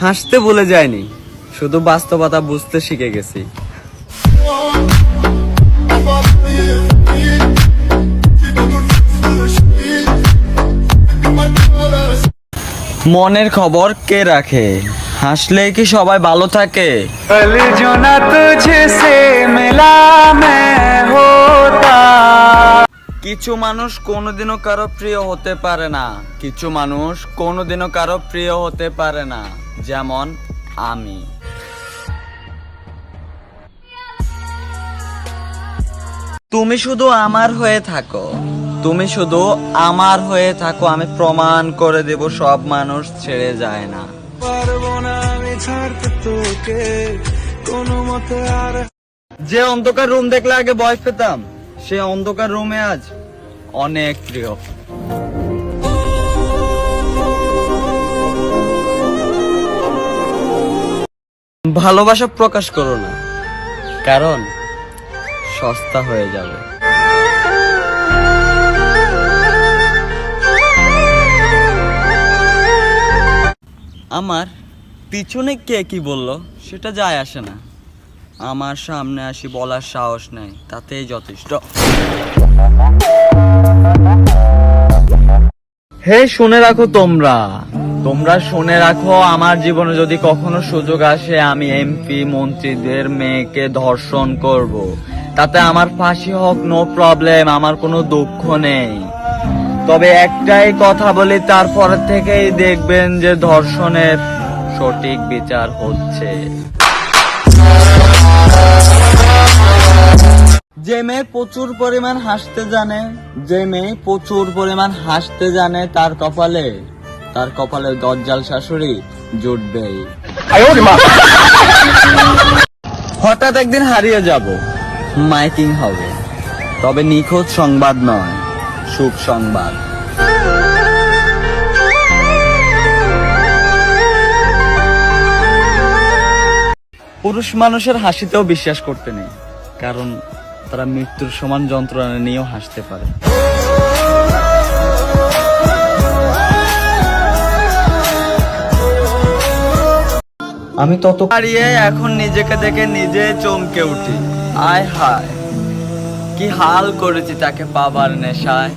হাসতে ভুলে যায়নি, শুধু বাস্তবতা বুঝতে শিখে গেছি। মনের খবর কে রাখে? হাসলে কি সবাই ভালো থাকে? কিছু মানুষ কোনোদিনও কারো প্রিয় হতে পারে না, কিছু মানুষ কোনোদিনও কারো প্রিয় হতে পারে না, যেমন আমি। তুমি শুধু আমার হয়ে থাকো, তুমি শুধু আমার হয়ে থাকো, আমি প্রমাণ করে দেব সব মানুষ ছেড়ে যায় না। যে অন্ধকার রুম দেখলে আগে ভয় পেতাম, সে অন্ধকার রুমে আজ অনেক প্রিয়। ভালোবাসা প্রকাশ করো না, কারণ সস্তা হয়ে যাবে। আমার পিছনে কে কি বললো সেটা যায় আসে না, আমার সামনে আসি বলার সাহস নেই, তাতেই যথেষ্ট। হে শুনে রাখো, তোমরা শুনে রাখো, আমার জীবনে যদি কখনো সুযোগ আসে আমি এমপি মন্ত্রীদের মেয়েকে ধর্ষণ করব, তাতে আমার ফাঁসি হোক, নো প্রবলেম, আমার কোনো দুঃখ নেই। তবে একটাই কথা বলি, তারপর থেকেই দেখবেন যে ধর্ষণের সঠিক বিচার হচ্ছে। যে মেয়ে প্রচুর পরিমাণ হাসতে জানে, যে মেয়ে প্রচুর পরিমাণ হাসতে জানে, তার কপালে দজ্জাল শাশুড়ি জুটবেই। হঠাৎ একদিন হারিয়ে যাব, মাইকিং হবে, তবে নিখোঁজ সংবাদ নয়, শুভ সংবাদ। পুরুষ মানুষের হাসিতেও বিশ্বাস করতে নেই, কারণ তারা মৃত্যুর সমান যন্ত্রণা নিয়েও হাসতে পারে। আমি তত হারিয়ে এখন নিজেকে দেখে নিজে চমকে উঠি, আয় হায় কি হাল করেছি তাকে পাবার নেশায়।